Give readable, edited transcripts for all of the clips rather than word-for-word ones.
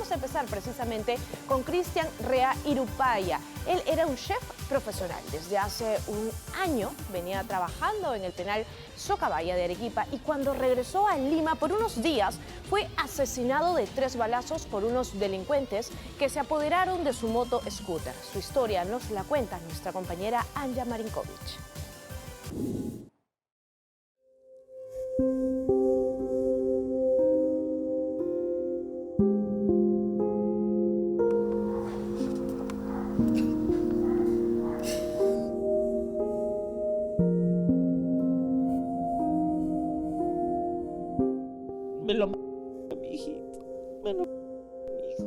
vamos a empezar precisamente con Cristian Rea Irupaya. Él era un chef profesional. Desde hace un año venía trabajando en el penal Socabaya de Arequipa y cuando regresó a Lima por unos días fue asesinado de 3 balazos por unos delincuentes que se apoderaron de su moto scooter. Su historia nos la cuenta nuestra compañera Anja Marinkovic. Me lo mató mi hijito, me lo mató mi hijo.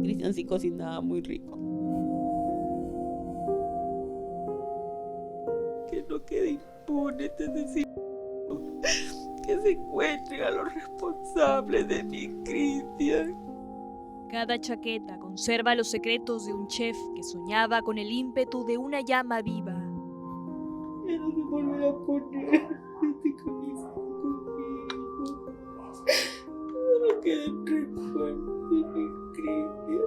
Cristian sí cocinaba muy rico. Que no quede impune este asesinato, que se encuentren a los responsables de mi Cristian. Cada chaqueta conserva los secretos de un chef que soñaba con el ímpetu de una llama viva. Ya no se volverá a poner este camisa conmigo. Solo queden recuerdos de mi Cristian.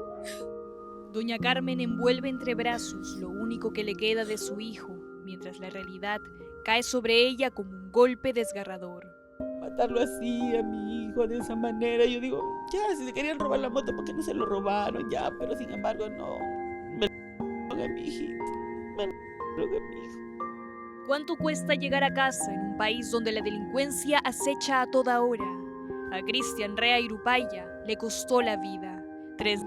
Doña Carmen envuelve entre brazos lo único que le queda de su hijo, mientras la realidad cae sobre ella como un golpe desgarrador. Matarlo así a mi hijo de esa manera, yo digo, ya, si se querían robar la moto, ¿por qué no se lo robaron? Ya, pero sin embargo no. Me lo a mi hijito, me lo a mi hijo. ¿Cuánto cuesta llegar a casa en un país donde la delincuencia acecha a toda hora? A Cristian Rea Irupaya le costó la vida. 3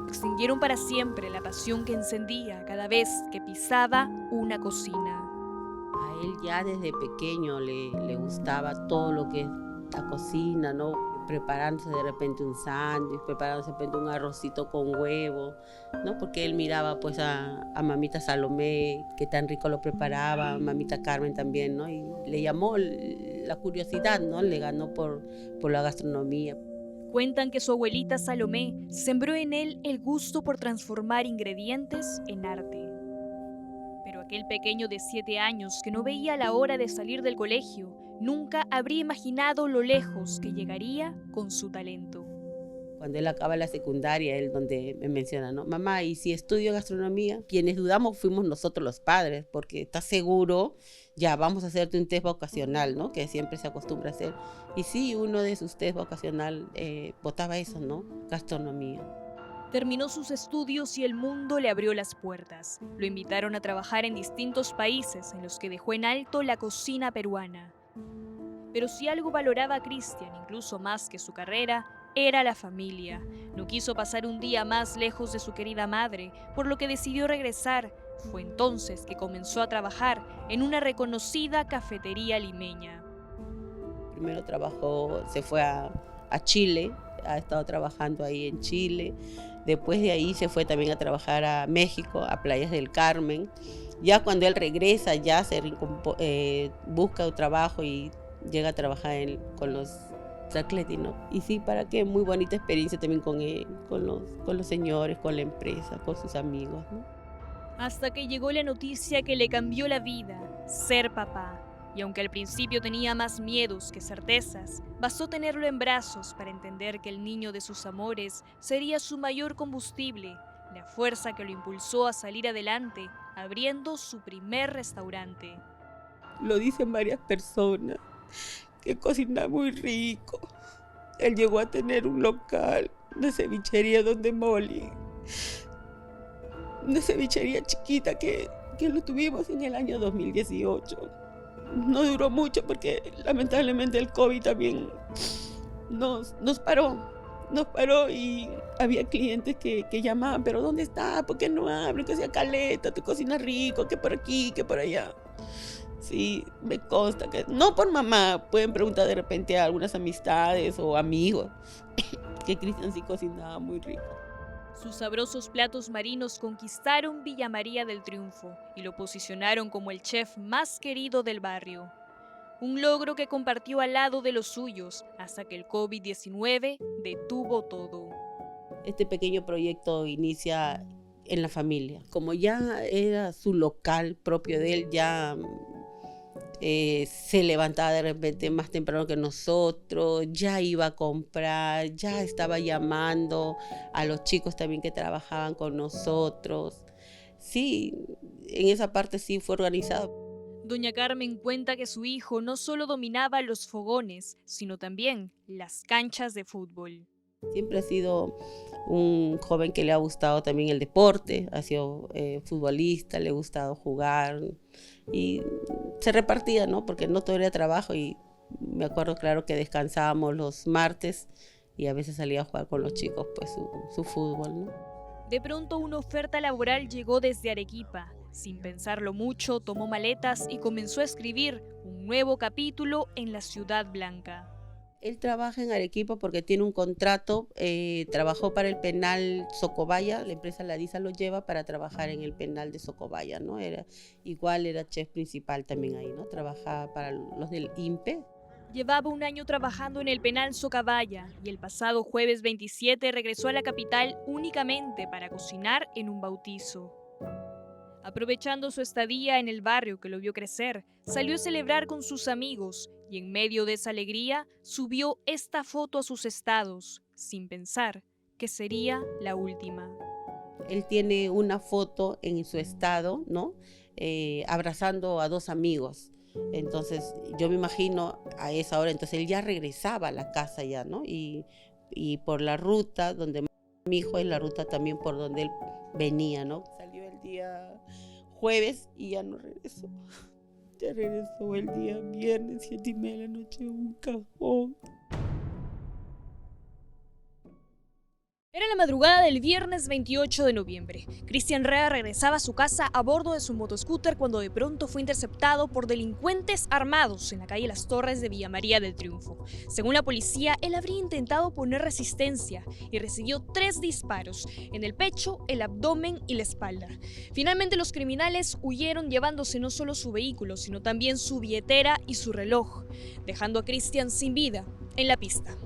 extinguieron para siempre la pasión que encendía cada vez que pisaba una cocina. A él ya desde pequeño le gustaba todo lo que es la cocina, ¿no? Preparándose de repente un sándwich, preparándose de repente un arrocito con huevo, ¿no? Porque él miraba pues a mamita Salomé, que tan rico lo preparaba, mamita Carmen también, ¿no? Y le llamó la curiosidad, ¿no? Le ganó por la gastronomía. Cuentan que su abuelita Salomé sembró en él el gusto por transformar ingredientes en arte. Pero aquel pequeño de 7 años que no veía la hora de salir del colegio nunca habría imaginado lo lejos que llegaría con su talento. Cuando él acaba la secundaria, él donde me menciona, ¿no? Mamá, y si estudio gastronomía, quienes dudamos fuimos nosotros los padres, porque estás seguro, ya vamos a hacerte un test vocacional, ¿no? Que siempre se acostumbra a hacer. Y sí, uno de sus test vocacional votaba eso, ¿no? Gastronomía. Terminó sus estudios y el mundo le abrió las puertas. Lo invitaron a trabajar en distintos países en los que dejó en alto la cocina peruana. Pero si algo valoraba a Cristian, incluso más que su carrera, era la familia. No quiso pasar un día más lejos de su querida madre, por lo que decidió regresar. Fue entonces que comenzó a trabajar en una reconocida cafetería limeña. Primero se fue a Chile, ha estado trabajando ahí en Chile. Después de ahí se fue también a trabajar a México, a Playas del Carmen. Ya cuando él regresa, ya busca un trabajo y llega a trabajar con los Sacleti, ¿no? Y sí, ¿para qué? Muy bonita experiencia también con él, con los señores, con la empresa, con sus amigos, ¿no? Hasta que llegó la noticia que le cambió la vida, ser papá. Y aunque al principio tenía más miedos que certezas, bastó tenerlo en brazos para entender que el niño de sus amores sería su mayor combustible, la fuerza que lo impulsó a salir adelante, abriendo su primer restaurante. Lo dicen varias personas, que cocina muy rico. Él llegó a tener un local de cevichería donde Molly, una cevichería chiquita que lo tuvimos en el año 2018. No duró mucho porque lamentablemente el COVID también nos paró y había clientes que llamaban, pero ¿dónde está? ¿Por qué no abren? Que sea caleta, tu cocina rico, que por aquí, que por allá. Sí, me consta que, no por mamá, pueden preguntar de repente a algunas amistades o amigos, que Cristian sí cocinaba muy rico. Sus sabrosos platos marinos conquistaron Villa María del Triunfo y lo posicionaron como el chef más querido del barrio. Un logro que compartió al lado de los suyos hasta que el COVID-19 detuvo todo. Este pequeño proyecto inicia en la familia. Como ya era su local propio de él, ya se levantaba de repente más temprano que nosotros, ya iba a comprar, ya estaba llamando a los chicos también que trabajaban con nosotros. Sí, en esa parte sí fue organizado. Doña Carmen cuenta que su hijo no solo dominaba los fogones, sino también las canchas de fútbol. Siempre ha sido un joven que le ha gustado también el deporte, ha sido futbolista, le ha gustado jugar y se repartía, ¿no? Porque no todo era trabajo y me acuerdo claro que descansábamos los martes y a veces salía a jugar con los chicos pues su fútbol, ¿no? De pronto una oferta laboral llegó desde Arequipa. Sin pensarlo mucho, tomó maletas y comenzó a escribir un nuevo capítulo en la Ciudad Blanca. Él trabaja en Arequipa porque tiene un contrato, trabajó para el penal Socobaya, la empresa Ladisa lo lleva para trabajar en el penal de Socobaya, ¿no? Era chef principal también ahí, ¿no? Trabajaba para los del INPE. Llevaba un año trabajando en el penal Socabaya y el pasado jueves 27 regresó a la capital únicamente para cocinar en un bautizo. Aprovechando su estadía en el barrio que lo vio crecer, salió a celebrar con sus amigos y en medio de esa alegría subió esta foto a sus estados, sin pensar que sería la última. Él tiene una foto en su estado, ¿no? Abrazando a dos amigos. Entonces yo me imagino a esa hora, entonces él ya regresaba a la casa ya, ¿no? Y por la ruta donde mi hijo es la ruta también por donde él venía, ¿no? Salió el día jueves y ya no regresó. Ya regresó el día viernes, 7:30 de la noche, un cajón. Era la madrugada del viernes 28 de noviembre. Cristian Rea regresaba a su casa a bordo de su motoscooter cuando de pronto fue interceptado por delincuentes armados en la calle Las Torres de Villa María del Triunfo. Según la policía, él habría intentado poner resistencia y recibió 3 disparos en el pecho, el abdomen y la espalda. Finalmente los criminales huyeron llevándose no solo su vehículo, sino también su billetera y su reloj, dejando a Cristian sin vida en la pista.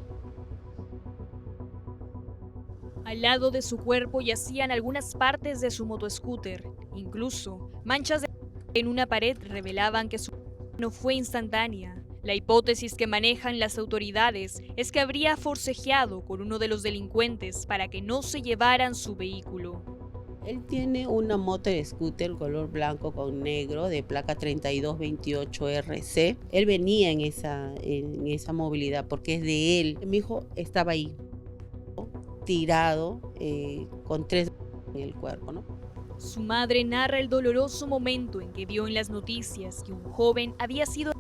Al lado de su cuerpo yacían algunas partes de su motoscooter. Incluso, manchas en una pared revelaban que su muerte no fue instantánea. La hipótesis que manejan las autoridades es que habría forcejeado con uno de los delincuentes para que no se llevaran su vehículo. Él tiene una moto de scooter color blanco con negro de placa 3228RC. Él venía en esa movilidad porque es de él. Mi hijo estaba ahí, tirado, con 3 en el cuerpo, ¿no? Su madre narra el doloroso momento en que vio en las noticias que un joven había sido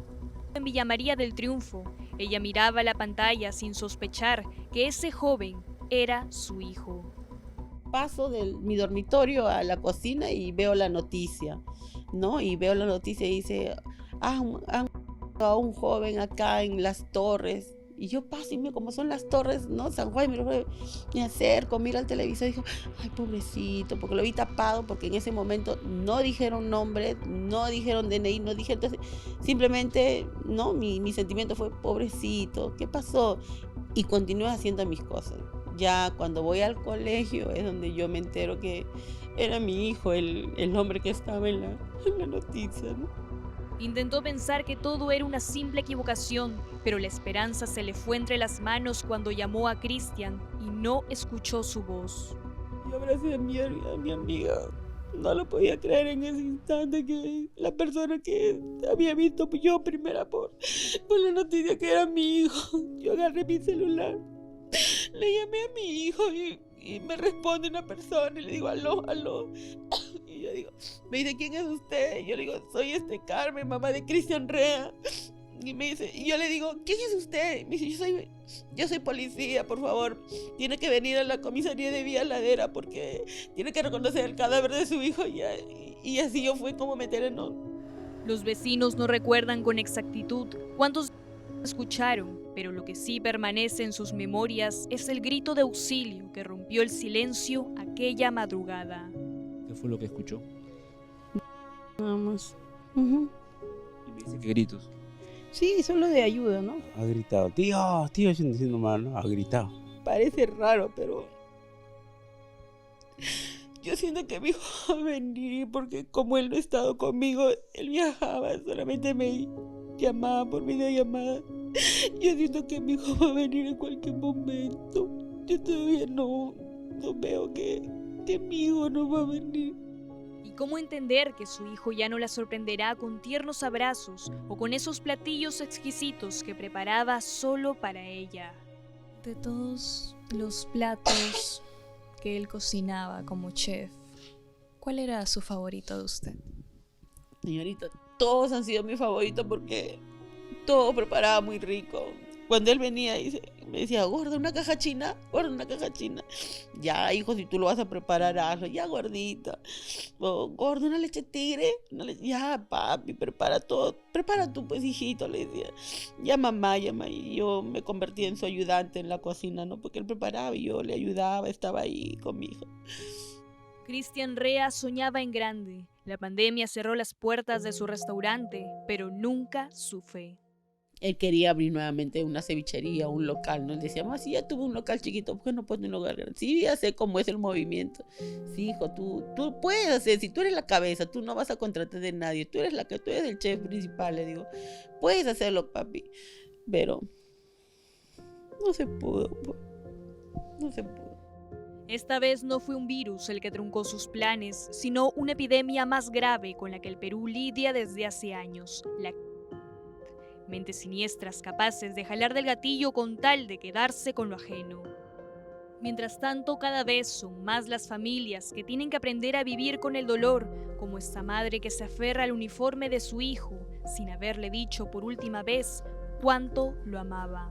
en Villa María del Triunfo. Ella miraba la pantalla sin sospechar que ese joven era su hijo. Paso de mi dormitorio a la cocina y veo la noticia, ¿no? Y veo la noticia y dice, han a un joven acá en Las Torres. Y yo paso y miro como son Las Torres, ¿no? San Juan, me acerco, miro al televisor y digo, ay, pobrecito, porque lo vi tapado, porque en ese momento no dijeron nombre, no dijeron DNI, no dijeron, entonces simplemente, ¿no? Mi sentimiento fue, pobrecito, ¿qué pasó? Y continué haciendo mis cosas. Ya cuando voy al colegio es donde yo me entero que era mi hijo, el hombre que estaba en la noticia, ¿no? Intentó pensar que todo era una simple equivocación, pero la esperanza se le fue entre las manos cuando llamó a Cristian y no escuchó su voz. Yo abracé a mi amiga. No lo podía creer en ese instante que la persona que había visto yo primera por la noticia que era mi hijo. Yo agarré mi celular, le llamé a mi hijo y me responde una persona y le digo, aló. Y yo digo, me dice, ¿quién es usted? Y yo le digo, soy Carmen, mamá de Cristian Rea. Y me dice, y yo le digo, ¿quién es usted? Y me dice, yo soy policía, por favor, tiene que venir a la comisaría de Vía Ladera porque tiene que reconocer el cadáver de su hijo. Y así yo fui como me enteré, ¿no? Los vecinos no recuerdan con exactitud cuántos escucharon, pero lo que sí permanece en sus memorias es el grito de auxilio que rompió el silencio aquella madrugada. ¿Qué fue lo que escuchó? Nada más. Y me dice, ¿qué gritos? Sí, solo de ayuda, ¿no? Ha gritado, tío, diciendo mal, ¿no? Ha gritado. Parece raro, pero yo siento que mi hijo va a venir porque como él no ha estado conmigo, él viajaba, solamente me llamada por videollamada. Yo siento que mi hijo va a venir en cualquier momento. Yo todavía no veo que mi hijo no va a venir. ¿Y cómo entender que su hijo ya no la sorprenderá con tiernos abrazos o con esos platillos exquisitos que preparaba solo para ella? De todos los platos que él cocinaba como chef, ¿cuál era su favorito de usted? Señorita, todos han sido mis favoritos porque todo preparaba muy rico. Cuando él venía me decía, gorda, una caja china, gorda, una caja china. Ya, hijo, si tú lo vas a preparar, hazlo. Ya, gordita. O, gorda, una leche tigre. Ya, papi, prepara todo. Prepara tú, pues, hijito, le decía. Ya, mamá. Y yo me convertí en su ayudante en la cocina, ¿no? Porque él preparaba y yo le ayudaba, estaba ahí con mi hijo. Cristian Rea soñaba en grande. La pandemia cerró las puertas de su restaurante, pero nunca su fe. Él quería abrir nuevamente una cevichería, un local, ¿no? Él decía, si ya tuve un local chiquito, ¿por qué no puedes un local grande? Sí, ya sé cómo es el movimiento. Sí, hijo, tú puedes hacer, si tú eres la cabeza, tú no vas a contratar de nadie, tú eres el chef principal, le digo, puedes hacerlo, papi. Pero no se pudo, no se pudo. Esta vez no fue un virus el que truncó sus planes, sino una epidemia más grave con la que el Perú lidia desde hace años, la mentes siniestras capaces de jalar del gatillo con tal de quedarse con lo ajeno. Mientras tanto, cada vez son más las familias que tienen que aprender a vivir con el dolor, como esta madre que se aferra al uniforme de su hijo, sin haberle dicho por última vez cuánto lo amaba.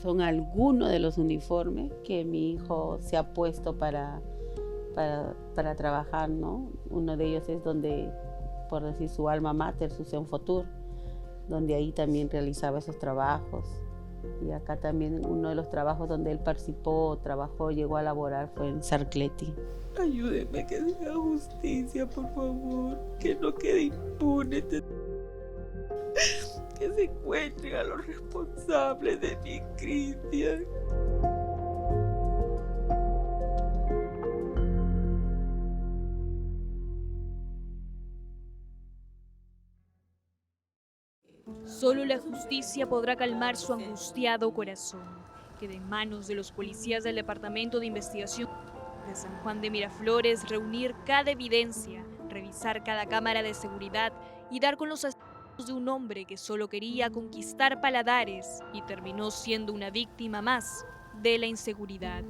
Son algunos de los uniformes que mi hijo se ha puesto para trabajar, ¿no? Uno de ellos es donde, por decir, su alma mater, su Sean Futur, donde ahí también realizaba esos trabajos. Y acá también uno de los trabajos donde él participó, trabajó, llegó a laborar fue en Sarcleti. Ayúdeme que se haga justicia, por favor, que no quede impune. Que se encuentren a los responsables de mi Cristian. Solo la justicia podrá calmar su angustiado corazón. Queda en manos de los policías del Departamento de Investigación de San Juan de Miraflores reunir cada evidencia, revisar cada cámara de seguridad y dar con los asesinatos de un hombre que solo quería conquistar paladares y terminó siendo una víctima más de la inseguridad.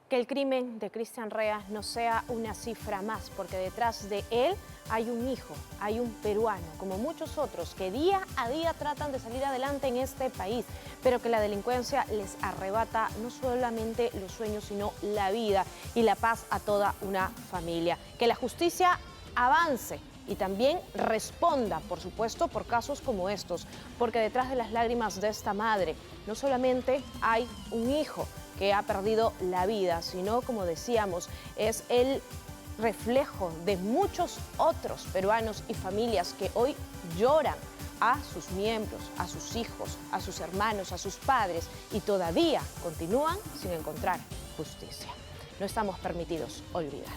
Que el crimen de Cristian Rea no sea una cifra más, porque detrás de él hay un hijo, hay un peruano, como muchos otros, que día a día tratan de salir adelante en este país, pero que la delincuencia les arrebata no solamente los sueños, sino la vida y la paz a toda una familia. Que la justicia avance y también responda, por supuesto, por casos como estos, porque detrás de las lágrimas de esta madre no solamente hay un hijo que ha perdido la vida, sino, como decíamos, es el reflejo de muchos otros peruanos y familias que hoy lloran a sus miembros, a sus hijos, a sus hermanos, a sus padres y todavía continúan sin encontrar justicia. No estamos permitidos olvidar.